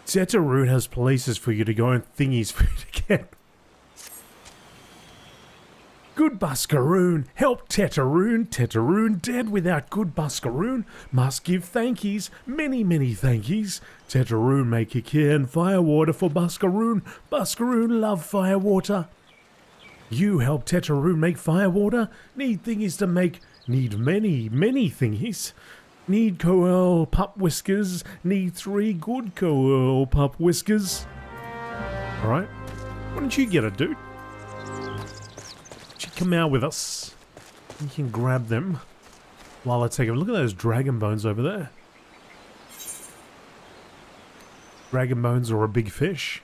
Teteroon has places for you to go and thingies for you to get. Good Buskaroon, help Teteroon. Teteroon dead without good Buskaroon. Must give thankies, many, many thankies. Teteroon make a can firewater for Buskaroon. Buskaroon love firewater. You help Teteroon make firewater. Need thingies to make. Need many, many thingies. Need Coel pup whiskers. Need 3 good Coel pup whiskers. Alright. Why don't you get it, dude? Come out with us. You can grab them while I take a look at those dragon bones over there. Dragon bones are a big fish.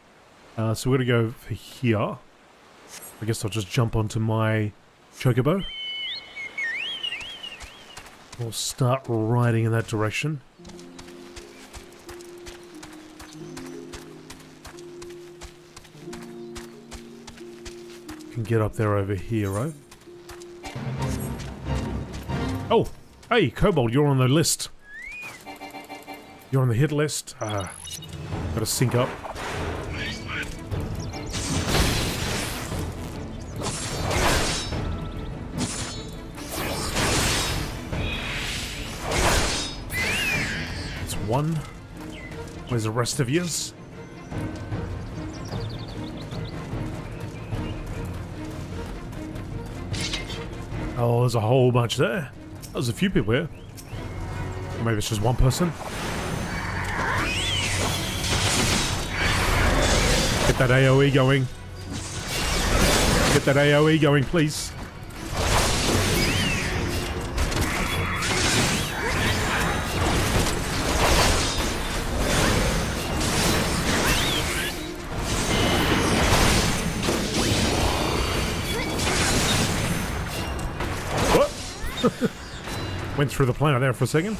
So we're gonna go for here. I guess I'll just jump onto my chocobo. We'll start riding in that direction. Can get up there over here, right? Oh, hey, Kobold, you're on the list. You're on the hit list. Gotta sync up. It's 1. Where's the rest of yours? Oh, there's a whole bunch there. There's a few people here. Or maybe it's just one person. Get that AoE going. Get that AoE going, please. Went through the planet there for a second.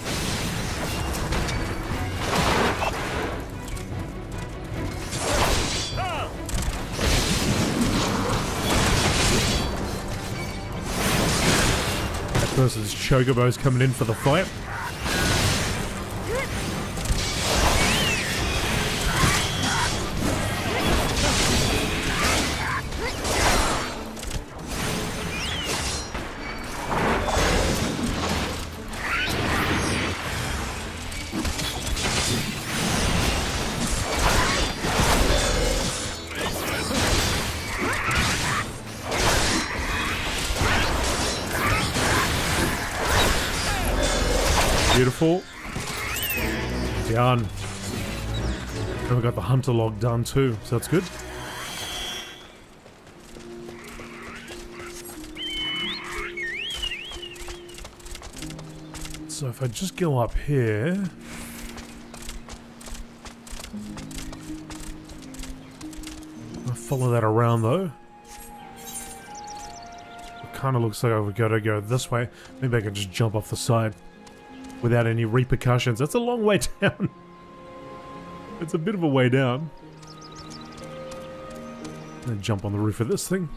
That person's chocobo's coming in for the fight. Beautiful. Done. And we got the hunter log done too, so that's good. So if I just go up here... I'll follow that around though. It kind of looks like I've got to go this way. Maybe I can just jump off the side without any repercussions. That's a long way down. It's a bit of a way down. And jump on the roof of this thing.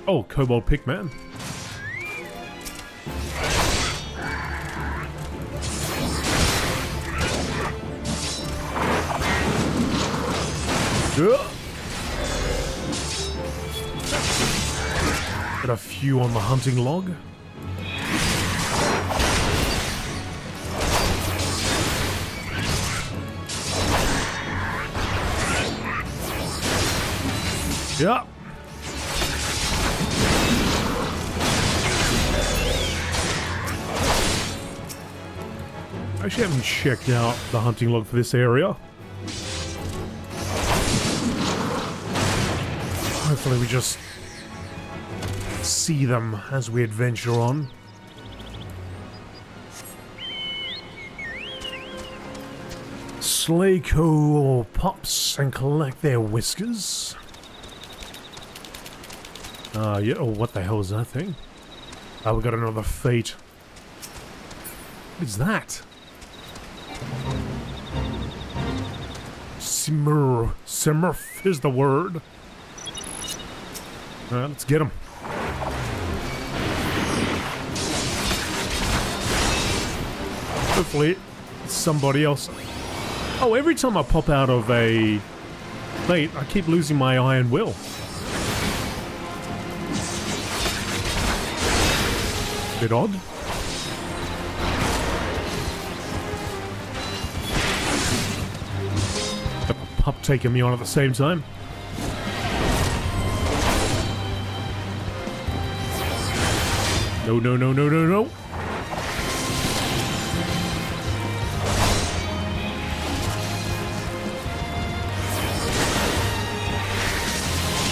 Oh, Kobold Pickman. Got a few on the hunting log. Yeah. I actually haven't checked out the hunting log for this area. Hopefully we just see them as we adventure on. Slay cool pups and collect their whiskers. Yeah, oh, what the hell is that thing? Oh, we got another fate. What is that? Simurf is the word. Alright, let's get him. It's somebody else. Oh, every time I pop out of a fate, I keep losing my iron will. Bit odd. Got the pup taking me on at the same time. No, no, no, no, no, no.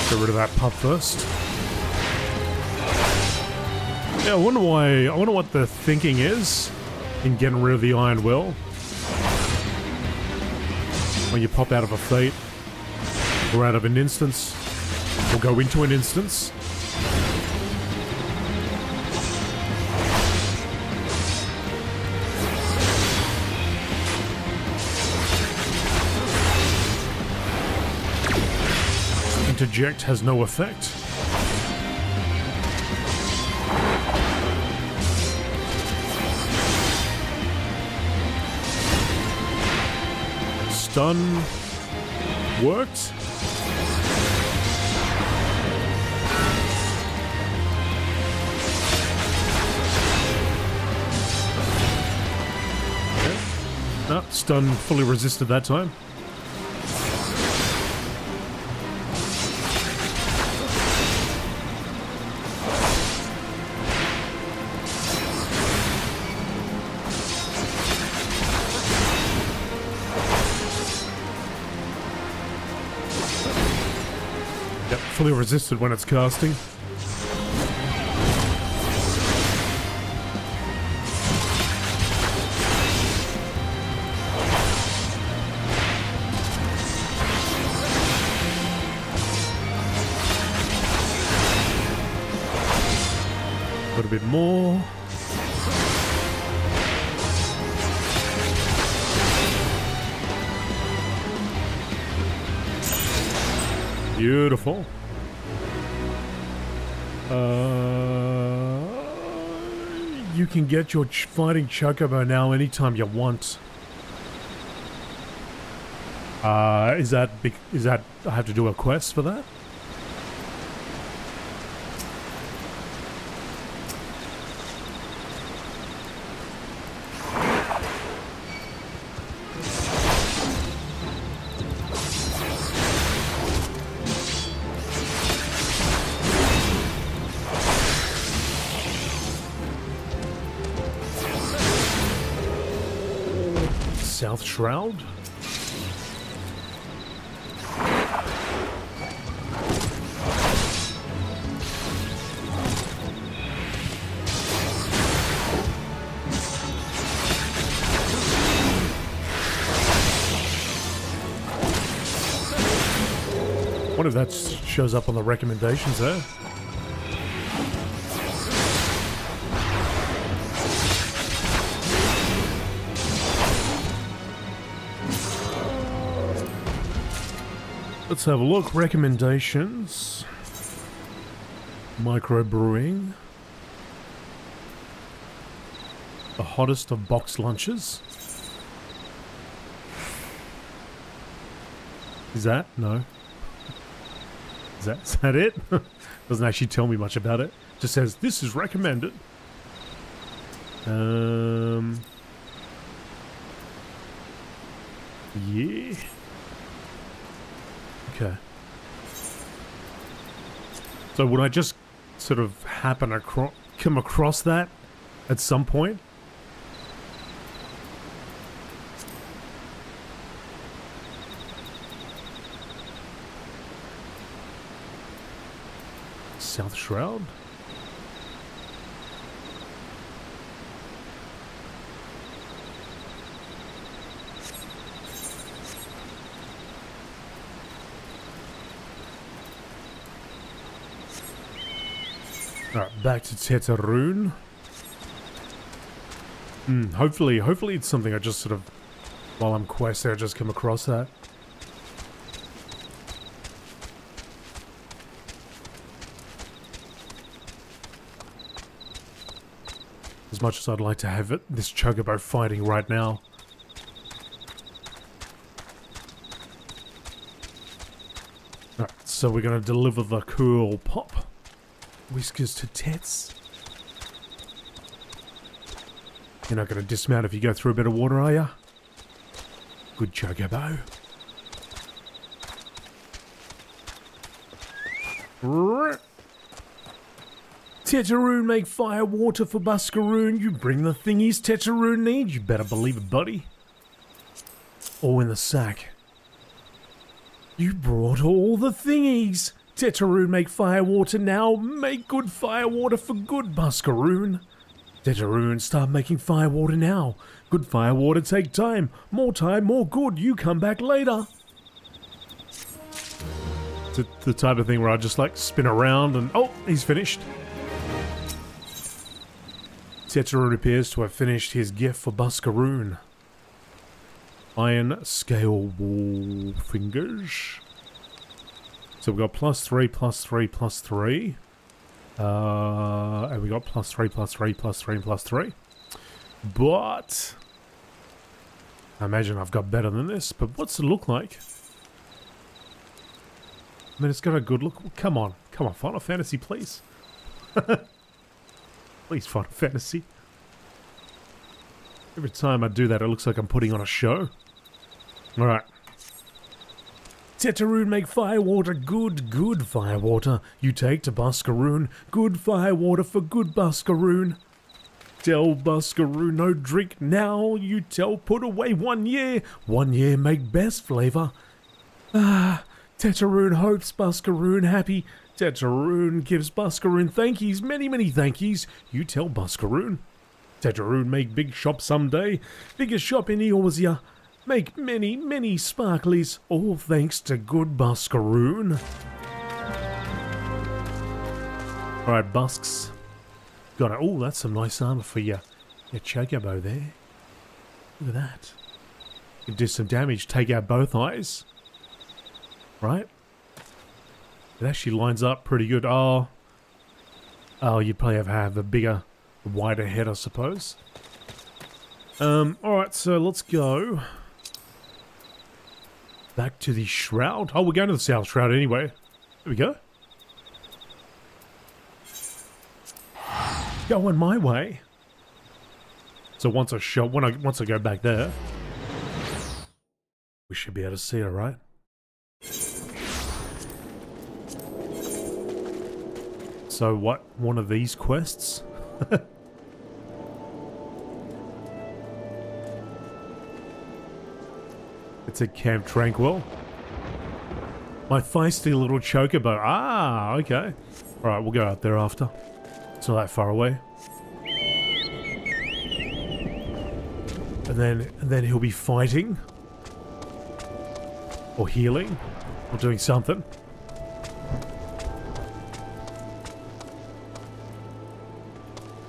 Get rid of that pup first. Yeah, I wonder why. I wonder what the thinking is in getting rid of the iron will when you pop out of a fate or out of an instance or go into an instance. Interject has no effect. Stun worked. Okay. No, stun fully resisted that time. Fully resisted when it's casting. Got a bit more. Beautiful. You can get your fighting chocobo now anytime you want. Is that I have to do a quest for that? South Shroud? What if that shows up on the recommendations there? Let's have a look. Recommendations. Microbrewing. The hottest of box lunches. Is that? No. Is that it? Doesn't actually tell me much about it. Just says, this is recommended. Yeah. Okay. So would I just sort of come across that at some point? South Shroud? Alright, back to Tetarune. Hopefully it's something I just sort of, while I'm questing, I just come across that. As much as I'd like to have this chocobo fighting right now, Alright, so we're going to deliver the cool pop. Whiskers to tits. You're not going to dismount if you go through a bit of water, are you? Good chocobo. Tetaroon make fire water for Buscaroon. You bring the thingies Tetaroon needs. You better believe it, buddy. All in the sack. You brought all the thingies. Tetaroon make fire water now. Make good fire water for good Buscaroon. Tetaroon, start making fire water now. Good fire water take time, more more good. You come back later. It's the type of thing where I just like spin around and oh, he's finished. Tetaroon appears to have finished his gift for Buscaroon. Iron scale wall fingers. So we've got +3, +3, +3. And we got +3, +3, +3, and +3. But I imagine I've got better than this. But what's it look like? I mean, it's got a good look. Come on, Final Fantasy, please. Please, Final Fantasy. Every time I do that, it looks like I'm putting on a show. All right. Tetaroon make fire water, good fire water. You take to Buscaroon, good fire water for good Buscaroon. Tell Buscaroon no drink now. You tell put away 1 year. 1 year make best flavor. Ah, Tetaroon hopes Buscaroon happy. Tetaroon gives Buscaroon thankies, many thankies. You tell Buscaroon. Tetaroon make big shop someday. Biggest shop in Eorzea. Make many sparklies, all thanks to good Buscaroon. Alright, Busks. Got it. Oh, that's some nice armor for your chocobo there. Look at that. You can do some damage, take out both eyes. Right? It actually lines up pretty good. Oh, you'd probably have a bigger, wider head, I suppose. Alright, so let's go back to the Shroud. Oh, we're going to the South Shroud anyway. There we go. Going my way. So once I go back there, we should be able to see it, right? So what? One of these quests? It's at Camp Tranquil. My feisty little chocobo. Ah, okay. Alright, we'll go out there after. It's not that far away. And then he'll be fighting. Or healing. Or doing something.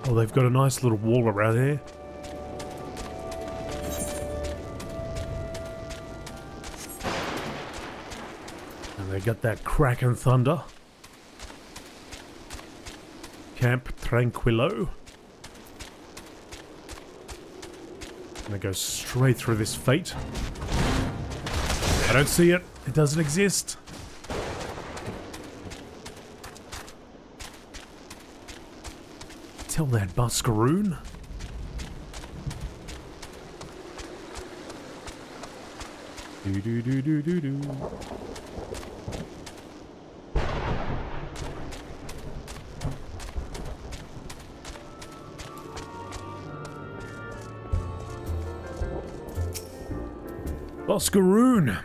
Oh, they've got a nice little wall around here. They got that Kraken Thunder. Camp Tranquillo. Gonna go straight through this fate. I don't see it. It doesn't exist. Tell that Buscaroon. Do. Buscaroon.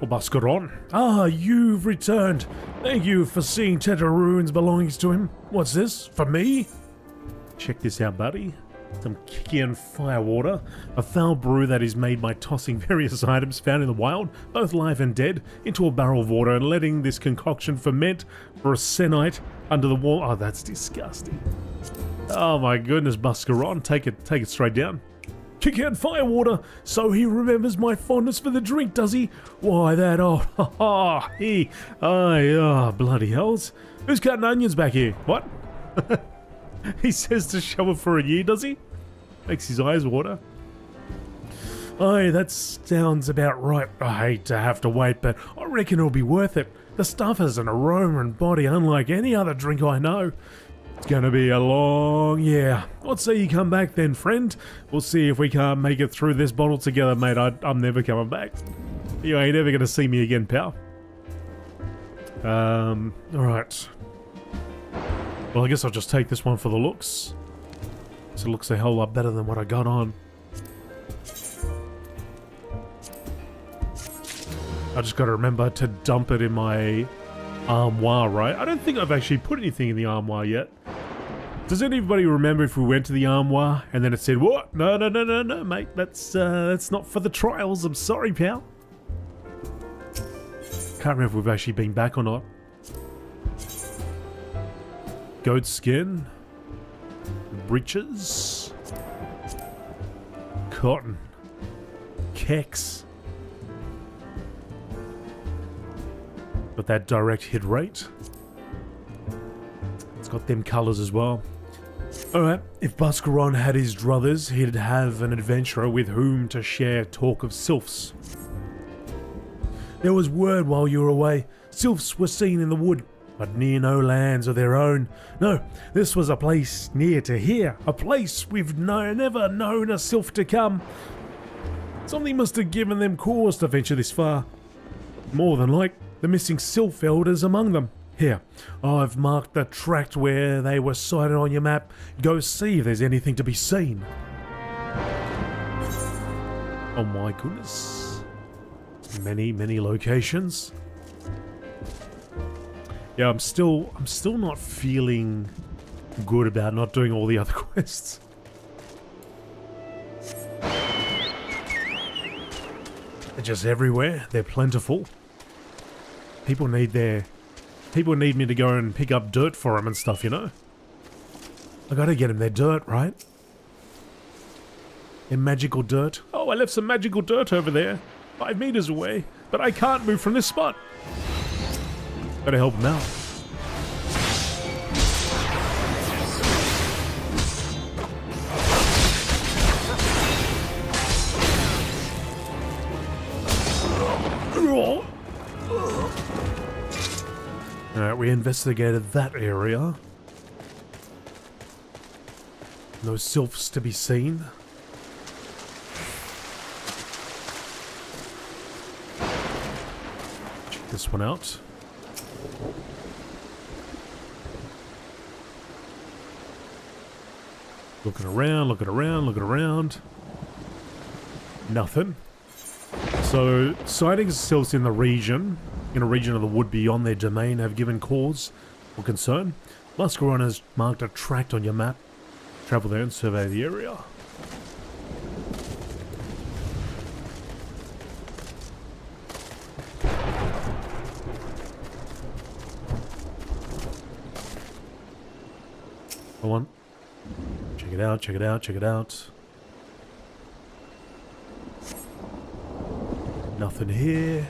Or Buscaron. Ah, you've returned. Thank you for seeing Tetaroon's belongings to him. What's this? For me? Check this out, buddy. Some Kikian firewater. A foul brew that is made by tossing various items found in the wild, both live and dead, into a barrel of water and letting this concoction ferment for a senite under the wall. Oh, that's disgusting. Oh my goodness, Buscaron. Take it straight down. Kikian firewater, so he remembers my fondness for the drink, does he? Why that, bloody hells. Who's cutting onions back here? What? He says to show it for a year, does he? Makes his eyes water. Aye, that sounds about right. I hate to have to wait, but I reckon it'll be worth it. The stuff has an aroma and body unlike any other drink I know. It's gonna be a long year. Let's see you come back then, friend. We'll see if we can't make it through this bottle together, mate. I'm never coming back. You ain't ever gonna see me again, pal. Alright. Well, I guess I'll just take this one for the looks. So it looks a hell lot better than what I got on. I just gotta remember to dump it in my armoire, right? I don't think I've actually put anything in the armoire yet. Does anybody remember if we went to the armoire and then it said, what? No, mate. That's not for the trials. I'm sorry, pal. Can't remember if we've actually been back or not. Goat skin. Breeches. Cotton. Kex. Got that direct hit rate. It's got them colours as well. Alright, if Buscaron had his druthers, he'd have an adventurer with whom to share talk of sylphs. There was word while you were away, sylphs were seen in the wood, but near no lands of their own. No, this was a place near to here, a place we've never known a sylph to come. Something must have given them cause to venture this far. More than like the missing sylph elders among them. Here, I've marked the tract where they were sighted on your map. Go see if there's anything to be seen. Oh my goodness. Many locations. Yeah, I'm still not feeling good about not doing all the other quests. They're just everywhere. They're plentiful. People need me to go and pick up dirt for them and stuff, you know? I gotta get them their dirt, right? Their magical dirt. Oh, I left some magical dirt over there, 5 meters away, but I can't move from this spot. Gotta help them out. Alright, we investigated that area. No sylphs to be seen. Check this one out. Looking around. Nothing. So, sightings of sylphs in a region of the wood beyond their domain have given cause or concern. Buscaron has marked a tract on your map. Travel there and survey the area. Go on. Check it out. Nothing here.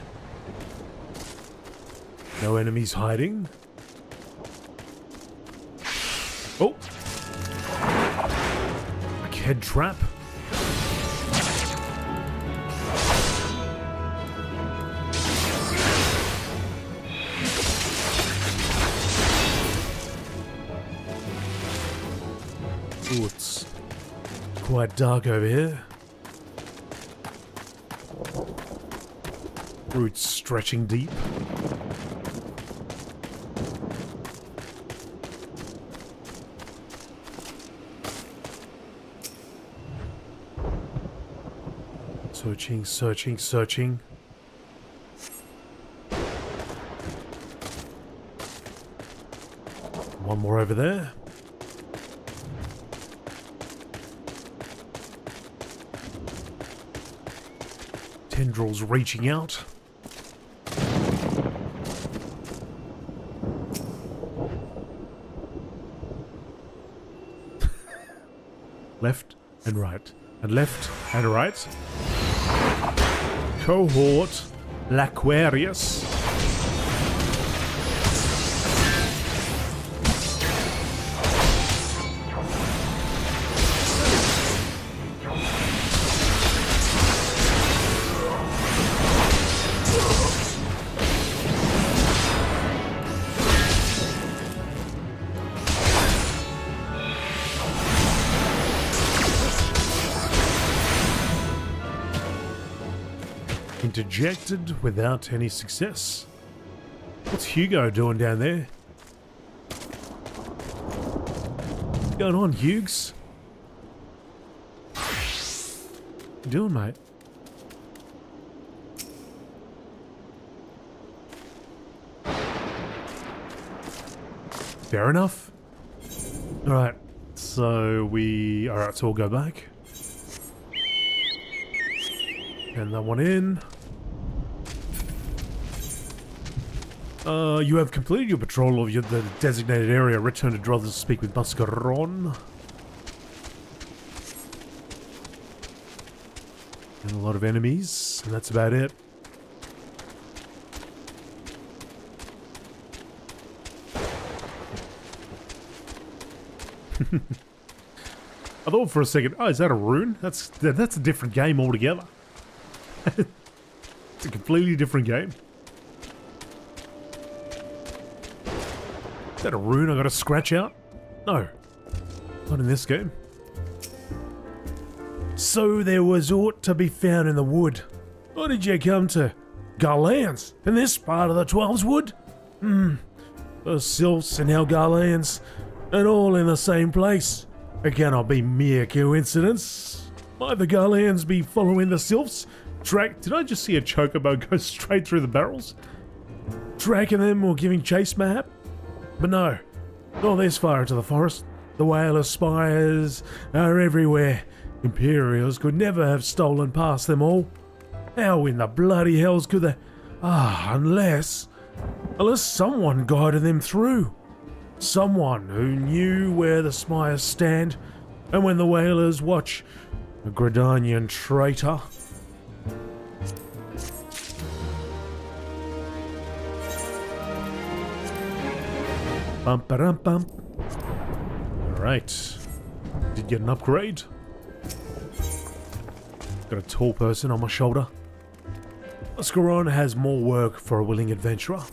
No enemies hiding. Oh! A head trap. Ooh, it's quite dark over here. Roots stretching deep. Searching. One more over there. Tendrils reaching out. Left and right, and left and right. Cohort L'Aquarius. Interjected without any success. What's Hugo doing down there? What's going on, Hughes? What you doing, mate? Fair enough. Alright, so we'll go back. And that one in. You have completed your patrol of the designated area. Return to Drothers to speak with Mascaron. And a lot of enemies, and that's about it. I thought for a second, oh, is that a rune? That's a different game altogether. It's a completely different game. Is that a rune I gotta scratch out? No. Not in this game. So there was aught to be found in the wood. Or did you come to Garlands in this part of the 12's wood? The sylphs and our Garlands, and all in the same place. It cannot be mere coincidence. Might the Garlands be following the sylphs? Did I just see a chocobo go straight through the barrels? Tracking them or giving chase, mayhap? But no, not this far into the forest. The whaler spires are everywhere. Imperials could never have stolen past them all. How in the bloody hells could they? Unless someone guided them through. Someone who knew where the spires stand, and when the whalers watch, a Gridanian traitor. Bump ba bump. Alright. Did get an upgrade. Got a tall person on my shoulder. Mascaron has more work for a willing adventurer.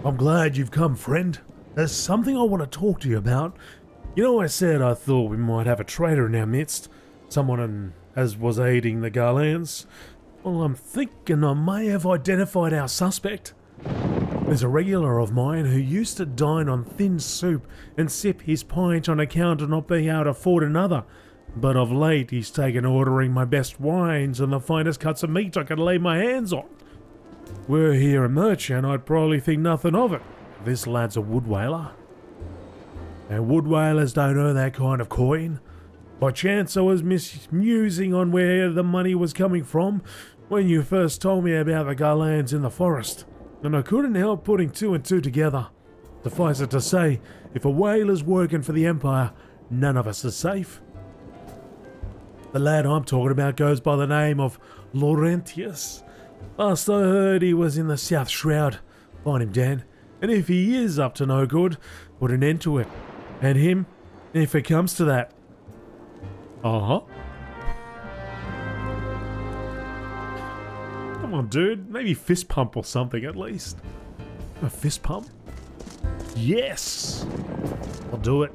I'm glad you've come, friend. There's something I want to talk to you about. You know, I said I thought we might have a traitor in our midst. Someone as was aiding the Garlands. Well, I'm thinking I may have identified our suspect. There's a regular of mine who used to dine on thin soup and sip his pint on account of not being able to afford another. But of late he's taken ordering my best wines and the finest cuts of meat I could lay my hands on. Were he a merchant, I'd probably think nothing of it. This lad's a wood whaler. And wood whalers don't earn that kind of coin. By chance I was musing on where the money was coming from when you first told me about the Garlands in the forest, and I couldn't help putting two and two together. Suffice it to say, if a whaler's working for the Empire, none of us are safe. The lad I'm talking about goes by the name of Laurentius. Last I heard he was in the South Shroud. Find him, Dan, and if he is up to no good, put an end to it. And him, if it comes to that. Uh-huh. Come on, dude. Maybe fist pump or something at least. A fist pump? Yes! I'll do it.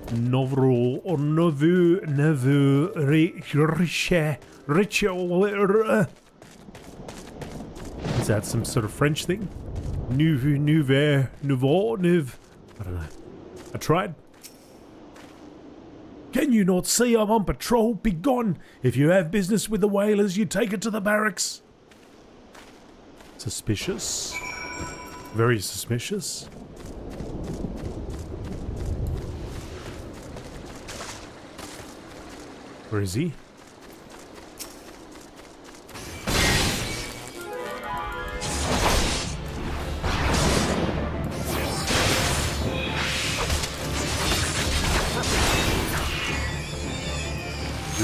Novrul or Novu Ritual. Is that some sort of French thing? Nouveau. I don't know. I tried. Can you not see I'm on patrol? Be gone! If you have business with the whalers, you take it to the barracks. Suspicious. Very suspicious. Where is he?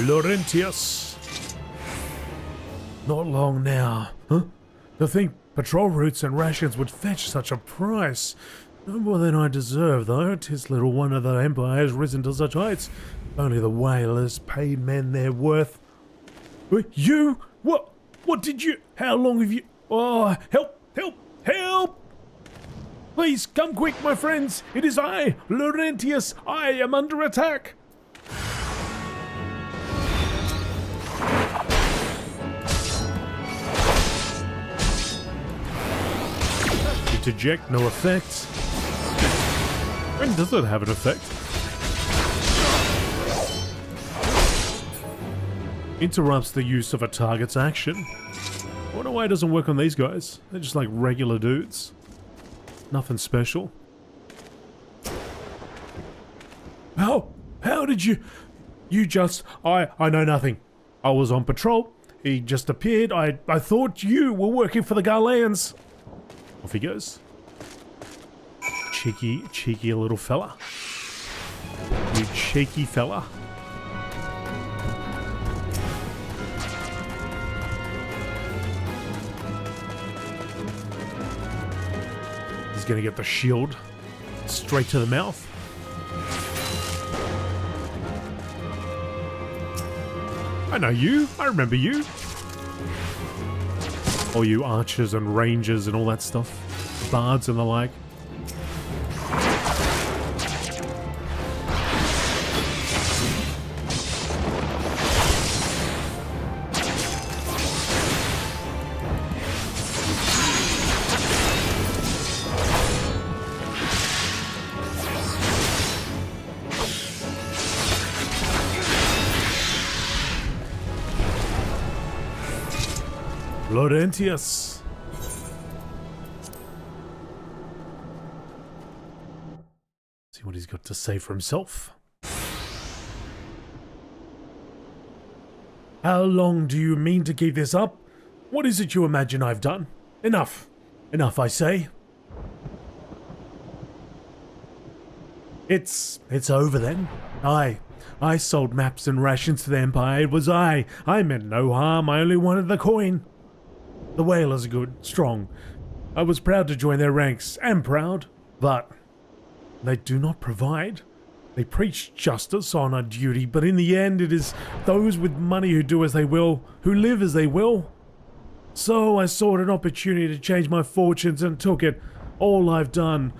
Laurentius. Not long now. Huh? To think patrol routes and rations would fetch such a price. No more than I deserve, though. 'Tis little wonder the Empire has risen to such heights. Only the whalers paid men their worth. You? What? What did you? How long have you? Oh, help! Help! Help! Please, come quick, my friends! It is I, Laurentius! I am under attack! Interject, no effect. When does it have an effect? Interrupts the use of a target's action. I wonder why it doesn't work on these guys. They're just like regular dudes. Nothing special. How did you just... I know nothing. I was on patrol. He just appeared. I thought you were working for the Garleans. Off he goes. Cheeky little fella. You cheeky fella. He's gonna get the shield straight to the mouth. I know you. I remember you. All you archers and rangers and all that stuff. Bards and the like. Laurentius. See what he's got to say for himself. How long do you mean to keep this up? What is it you imagine I've done? Enough. Enough, I say. It's over then. I sold maps and rations to the Empire. It was I. I meant no harm. I only wanted the coin. The whalers are good, strong. I was proud to join their ranks, am proud, but they do not provide. They preach justice, honor, duty, but in the end it is those with money who do as they will, who live as they will. So I sought an opportunity to change my fortunes and took it. All I've done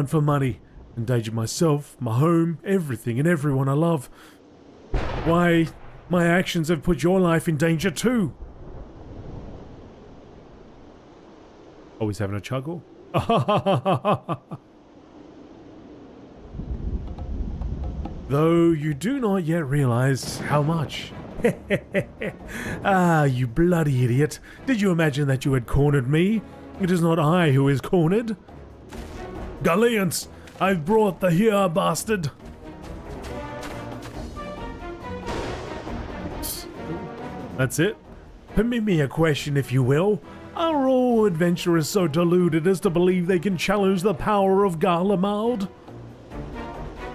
for money. Endangered myself, my home, everything and everyone I love. Why, my actions have put your life in danger too. Always having a chuckle. Though you do not yet realize how much. Ah, you bloody idiot. Did you imagine that you had cornered me? It is not I who is cornered. Garleans, I've brought the here bastard. That's it. Permit me a question, if you will. Are all adventurers so deluded as to believe they can challenge the power of Garlemald?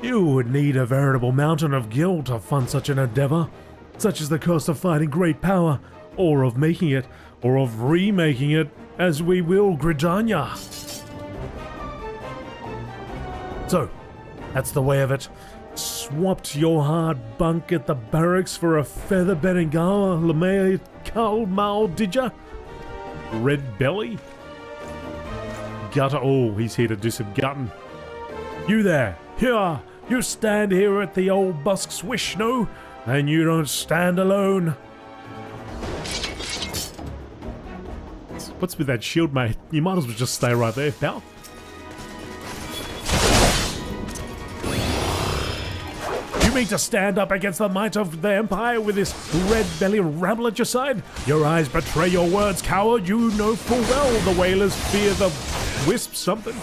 You would need a veritable mountain of guilt to fund such an endeavor, such as the cost of fighting great power, or of making it, or of remaking it, as we will Gridania. So, that's the way of it. Swapped your hard bunk at the barracks for a feather bedding Garlemald, did ya? Red belly? Gutter. Oh, he's here to do some gutting. You there. Here. You stand here at the old busk swish, no? And you don't stand alone. What's with that shield, mate? You might as well just stay right there, pal. You mean to stand up against the might of the Empire with this red-belly rabble at your side? Your eyes betray your words, coward. You know full well the whalers fear the wisp something.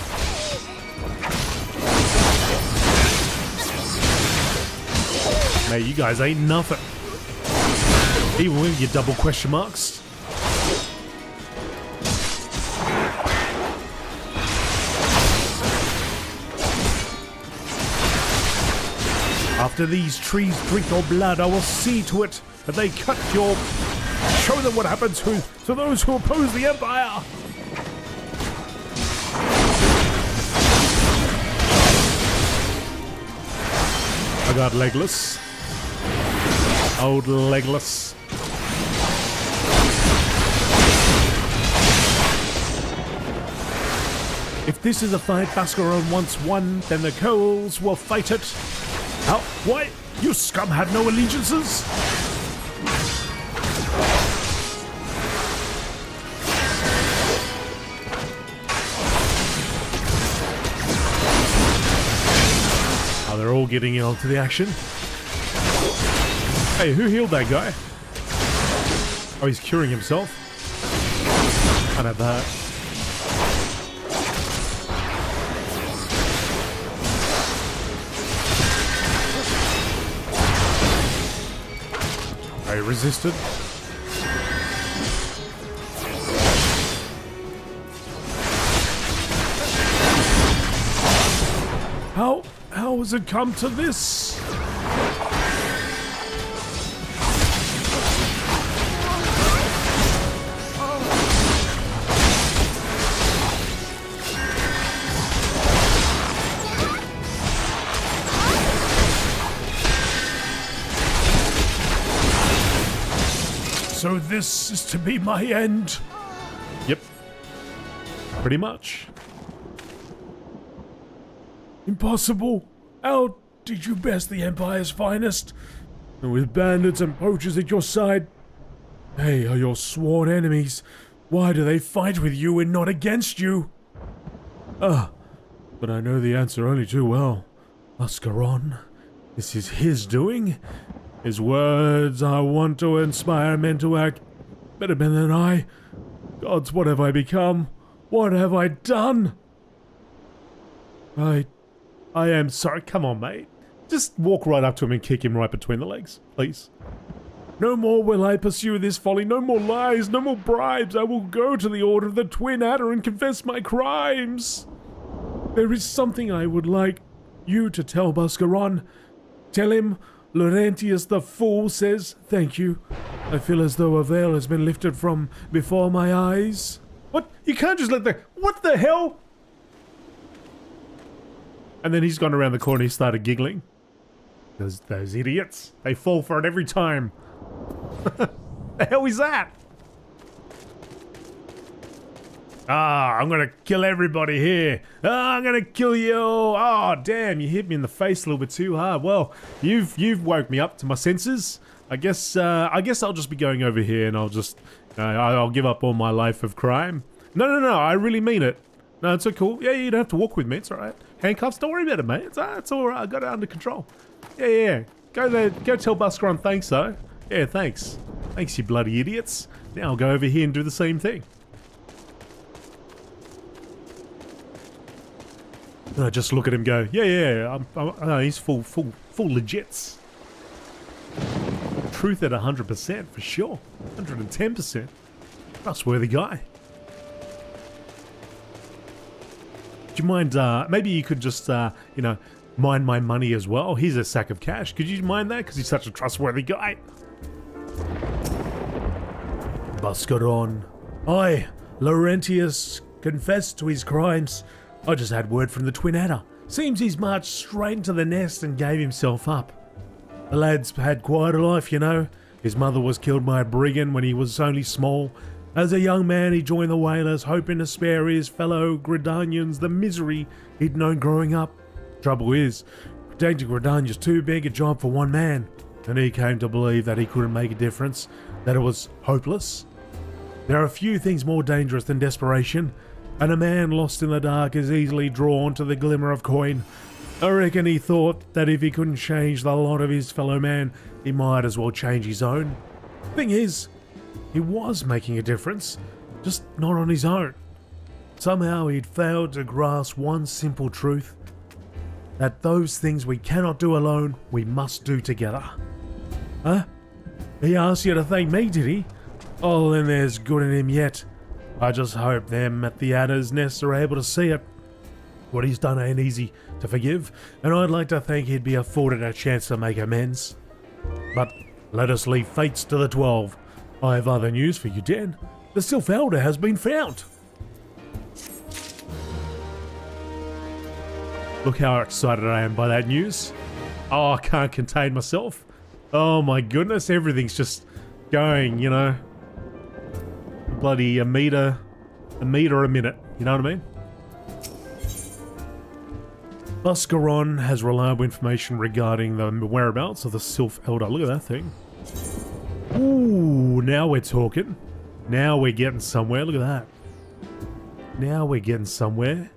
Mate, you guys ain't nothing. Even with your double question marks. After these trees drink your blood, I will see to it that they cut your... Show them what happens to those who oppose the Empire! I got Legless. Old Legless. If this is a fight Bascaron once won, then the Coals will fight it. How? Why? You scum had no allegiances? Oh, they're all getting onto the action. Hey, who healed that guy? Oh, he's curing himself. I know that. I resisted. How has it come to this? So this is to be my end? Yep. Pretty much. Impossible. How did you best the Empire's finest? And with bandits and poachers at your side? They are your sworn enemies. Why do they fight with you and not against you? But I know the answer only too well. Bascaron. This is his doing. His words I want to inspire men to act better men than I. Gods, what have I become? What have I done? I am sorry. Come on, mate. Just walk right up to him and kick him right between the legs, please. No more will I pursue this folly. No more lies. No more bribes. I will go to the Order of the Twin Adder and confess my crimes. There is something I would like you to tell Bascaron. Tell him Laurentius the Fool says thank you. I feel as though a veil has been lifted from before my eyes. What? You can't just let the... What the hell? And then he's gone around the corner, he started giggling. Those idiots. They fall for it every time. The hell is that? I'm gonna kill everybody here. I'm gonna kill you. Oh, damn, you hit me in the face a little bit too hard. Well, you've woke me up to my senses. I guess I'll just be going over here and I'll just I'll give up on my life of crime. No, I really mean it. No, it's so cool. Yeah, you don't have to walk with me. It's all right. Handcuffs, don't worry about it, mate. It's all right. I got it under control. Yeah. Go there. Go tell Bascaron thanks, though. Yeah, thanks. Thanks, you bloody idiots. Now I'll go over here and do the same thing. And I just look at him and go, yeah. He's full legits. Truth at 100% for sure. 110%. Trustworthy guy. Do you mind, maybe you could just, mind my money as well? Here's a sack of cash. Could you mind that? Because he's such a trustworthy guy. Bascaron. I, Laurentius, confessed to his crimes. I just had word from the Twin Adder. Seems he's marched straight into the nest and gave himself up. The lad's had quite a life, you know. His mother was killed by a brigand when he was only small. As a young man, he joined the Whalers, hoping to spare his fellow Gridanians the misery he'd known growing up. Trouble is, protecting Gridania's too big a job for one man, and he came to believe that he couldn't make a difference, that it was hopeless. There are few things more dangerous than desperation, and a man lost in the dark is easily drawn to the glimmer of coin. I reckon he thought that if he couldn't change the lot of his fellow man, he might as well change his own. Thing is, he was making a difference, just not on his own. Somehow he'd failed to grasp one simple truth, that those things we cannot do alone, we must do together. Huh? He asked you to thank me, did he? Oh, then there's good in him yet. I just hope them at the Adder's Nest are able to see it. What he's done ain't easy to forgive, and I'd like to think he'd be afforded a chance to make amends. But let us leave fates to the 12. I have other news for you, Dan. The Sylph Elder has been found. Look how excited I am by that news. Oh, I can't contain myself. Oh my goodness, everything's just going, you know. Bloody a meter a minute, you know what I mean? Buscaron has reliable information regarding the whereabouts of the Sylph Elder. Look at that thing. Ooh, now we're talking. Now we're getting somewhere. Look at that. Now we're getting somewhere.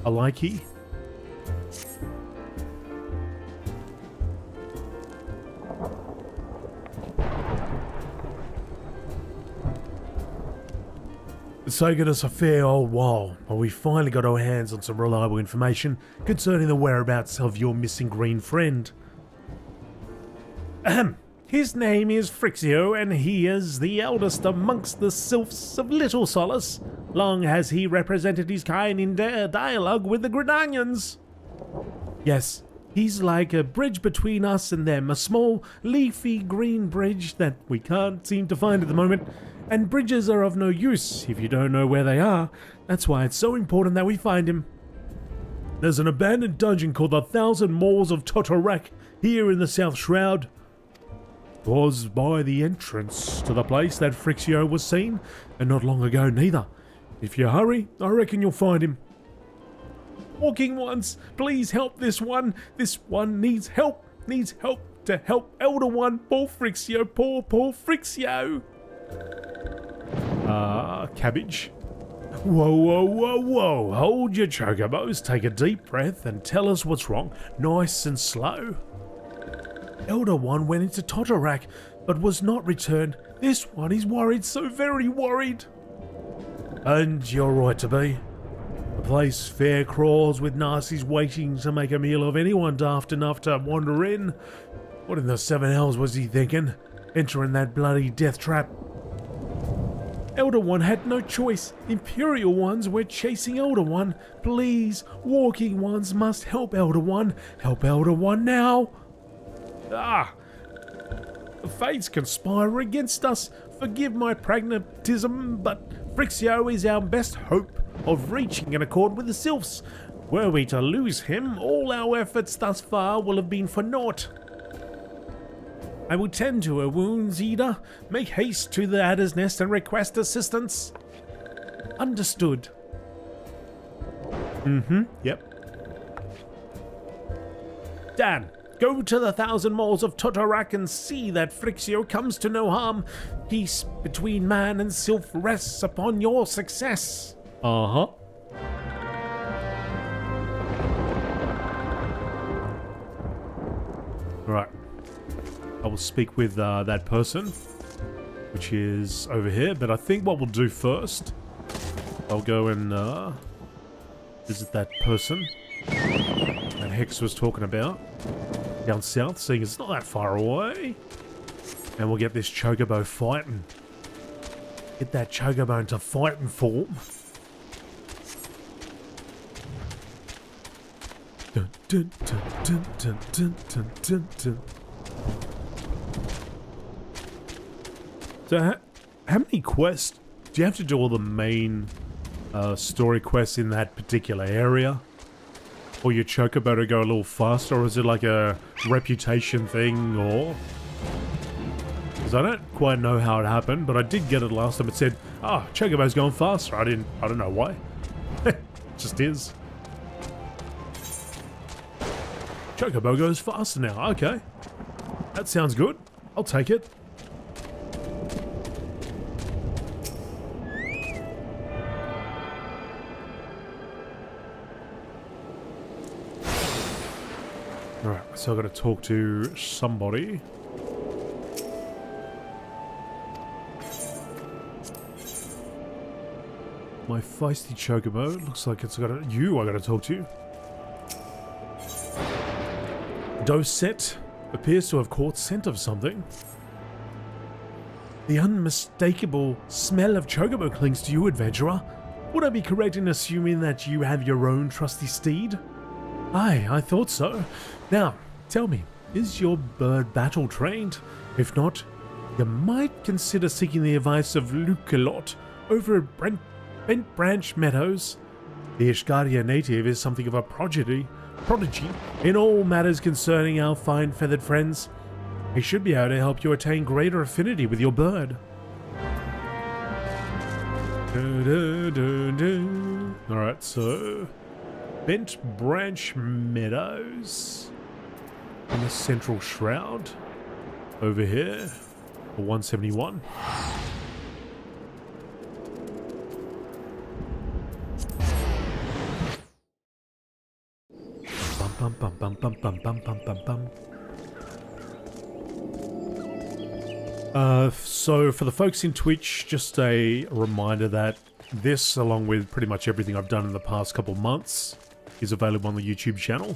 I like it. It's taken us a fair old while, but we finally got our hands on some reliable information concerning the whereabouts of your missing green friend. Ahem. His name is Frixio, and he is the eldest amongst the Sylphs of Little Solace. Long has he represented his kind in dialogue with the Gridanians. Yes, he's like a bridge between us and them, a small, leafy green bridge that we can't seem to find at the moment. And bridges are of no use if you don't know where they are. That's why it's so important that we find him. There's an abandoned dungeon called the 1,000 Maws of Totorak here in the South Shroud. It was by the entrance to the place that Frixio was seen, and not long ago neither. If you hurry, I reckon you'll find him. Walking ones, please help this one. This one needs help. Needs help to help Elder One. Poor Frixio. Poor Frixio. Cabbage. Whoa. Hold your chocobos, take a deep breath and tell us what's wrong. Nice and slow. Elder One went into Totorak, but was not returned. This one is worried, so very worried. And you're right to be. The place fair crawls with nasties waiting to make a meal of anyone daft enough to wander in. What in the 7 hells was he thinking? Entering that bloody death trap. Elder One had no choice. Imperial ones were chasing Elder One. Please, walking ones must help Elder One. Help Elder One now. The fates conspire against us. Forgive my pragmatism, but Frixio is our best hope of reaching an accord with the Sylphs. Were we to lose him, all our efforts thus far will have been for naught. I will tend to her wounds, Ida. Make haste to the Adder's Nest and request assistance. Understood. Yep. Dan, go to the 1,000 Maws of Totorak and see that Frixio comes to no harm. Peace between man and Sylph rests upon your success. Right. I will speak with that person, which is over here. But I think what we'll do first, I'll go and visit that person that Hex was talking about down south, seeing it's not that far away. And we'll get this chocobo fighting. Get that chocobo into fighting form. Dun, dun, dun, dun, dun, dun, dun, dun, dun. So how many quests? Do you have to do all the main story quests in that particular area? Or your chocobo to go a little faster? Or is it like a reputation thing? Or... because I don't quite know how it happened, but I did get it last time. It said, chocobo's going faster. I don't know why. It just is. Chocobo goes faster now. Okay. That sounds good. I'll take it. Alright, so I've got to talk to somebody. My feisty chocobo. Looks like it's got you I got to talk to. Doset appears to have caught scent of something. The unmistakable smell of chocobo clings to you, adventurer. Would I be correct in assuming that you have your own trusty steed? Aye, I thought so. Now, tell me, is your bird battle trained? If not, you might consider seeking the advice of Lucelot over at Bent Branch Meadows. The Ishgaria native is something of a prodigy in all matters concerning our fine feathered friends. He should be able to help you attain greater affinity with your bird. Alright, so Bent Branch Meadows. In the Central Shroud. Over here. For 171. Bum bum bum bum bum bum bum bum bum. So for the folks in Twitch, just a reminder that this, along with pretty much everything I've done in the past couple months, is available on the YouTube channel.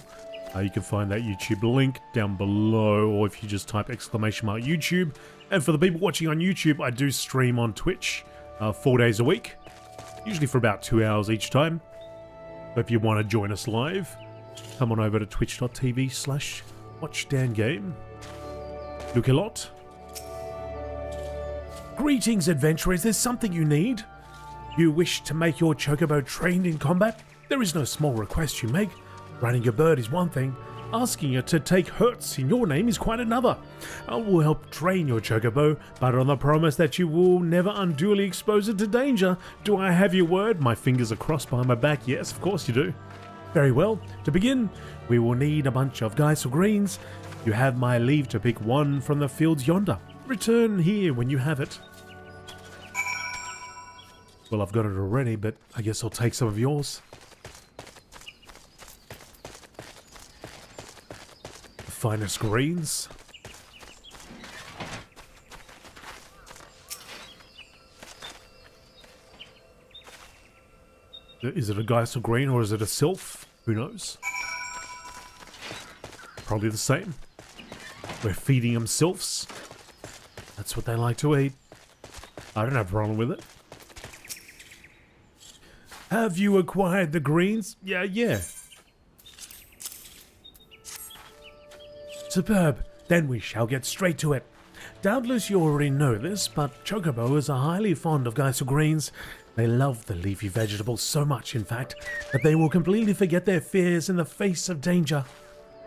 You can find that YouTube link down below, or if you just type !YouTube. And for the people watching on YouTube, I do stream on Twitch 4 days a week, usually for about 2 hours each time. But if you want to join us live, come on over to twitch.tv/WatchDanGame. Look a lot. Greetings, adventurers. There's something you need. You wish to make your chocobo trained in combat? There is no small request you make. Running your bird is one thing. Asking it to take hurts in your name is quite another. I will help train your chocobo, but on the promise that you will never unduly expose it to danger. Do I have your word? My fingers are crossed behind my back. Yes, of course you do. Very well. To begin, we will need a bunch of Geisel greens. You have my leave to pick one from the fields yonder. Return here when you have it. Well, I've got it already, but I guess I'll take some of yours. The finest greens. Is it a Geisel green or is it a sylph? Who knows? Probably the same. We're feeding them sylphs. That's what they like to eat. I don't have a problem with it. Have you acquired the greens? Yeah. Superb. Then we shall get straight to it. Doubtless you already know this, but chocobos are highly fond of Geisel greens. They love the leafy vegetables so much, in fact, that they will completely forget their fears in the face of danger.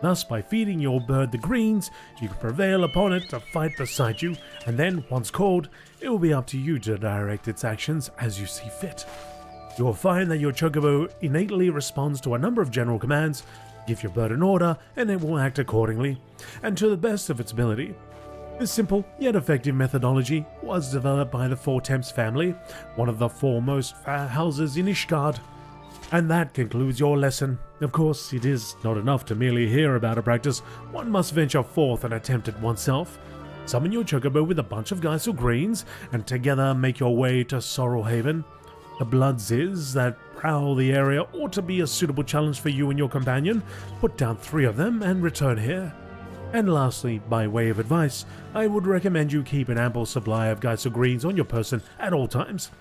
Thus, by feeding your bird the greens, you can prevail upon it to fight beside you, and then, once called, it will be up to you to direct its actions as you see fit. You will find that your chocobo innately responds to a number of general commands. Give your bird an order, and it will act accordingly, and to the best of its ability. This simple yet effective methodology was developed by the Four Temps family, one of the foremost houses in Ishgard. And that concludes your lesson. Of course, it is not enough to merely hear about a practice. One must venture forth and attempt it oneself. Summon your chocobo with a bunch of Geisel greens, and together make your way to Sorrelhaven. The Bloodsiz that prowl the area ought to be a suitable challenge for you and your companion. Put down 3 of them and return here. And lastly, by way of advice, I would recommend you keep an ample supply of Geisel greens on your person at all times.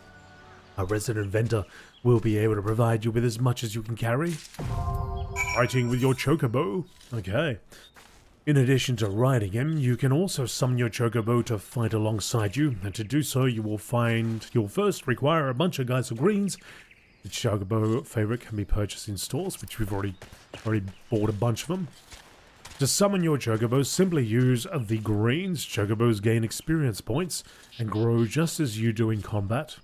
A resident vendor will be able to provide you with as much as you can carry. Fighting with your chocobo. Okay. In addition to riding him, you can also summon your chocobo to fight alongside you, and to do so you'll first require a bunch of Geisel greens. The chocobo favorite can be purchased in stores, which we've already bought a bunch of them. To summon your chocobos, simply use the greens. Chocobos gain experience points and grow just as you do in combat.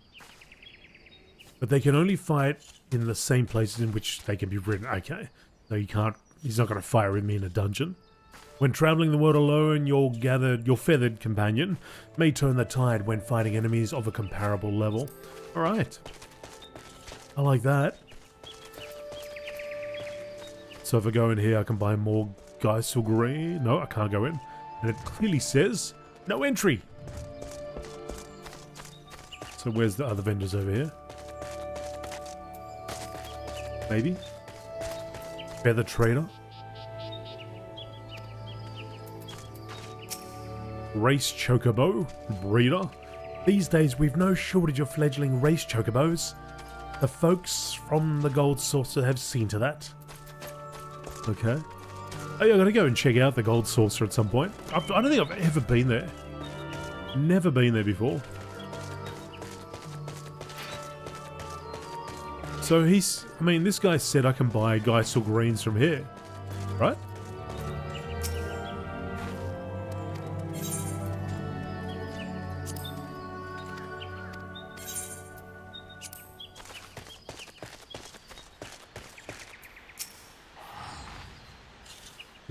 But they can only fight in the same places in which they can be ridden. Okay, so he's not going to fire with me in a dungeon. When traveling the world alone, your feathered companion may turn the tide when fighting enemies of a comparable level. Alright. I like that. So if I go in here, I can buy more Geisel green. No, I can't go in. And it clearly says, no entry. So where's the other vendors over here? Maybe? Feather trader? Race chocobo? Breeder? These days we've no shortage of fledgling race chocobos. The folks from the Gold Saucer have seen to that. Okay. Oh yeah, I gotta go and check out the Gold Saucer at some point. I don't think I've ever been there. Never been there before. So this guy said I can buy Geisel greens from here, right?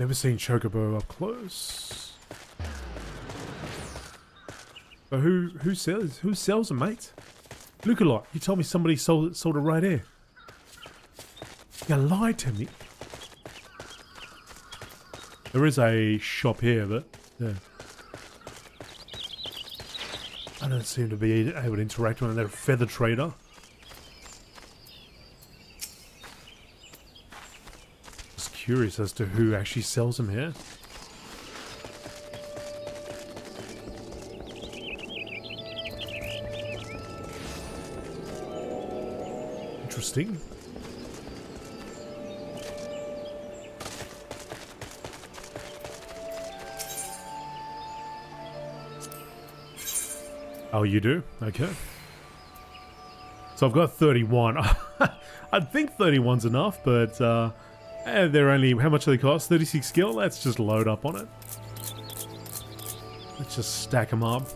Never seen Chocobo up close. But who sells them, mate? Look a lot. You told me somebody sold it right here. You lied to me. There is a shop here, but yeah. I don't seem to be able to interact with that feather trader. Just curious as to who actually sells them here. Interesting. Oh, you do? Okay. So I've got 31. I think 31's enough, but they're only... How much do they cost? 36 skill? Let's just load up on it. Let's just stack them up.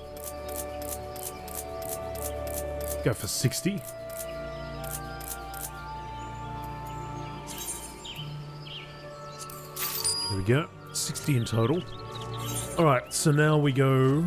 Go for 60. There we go. 60 in total. Alright, so now we go...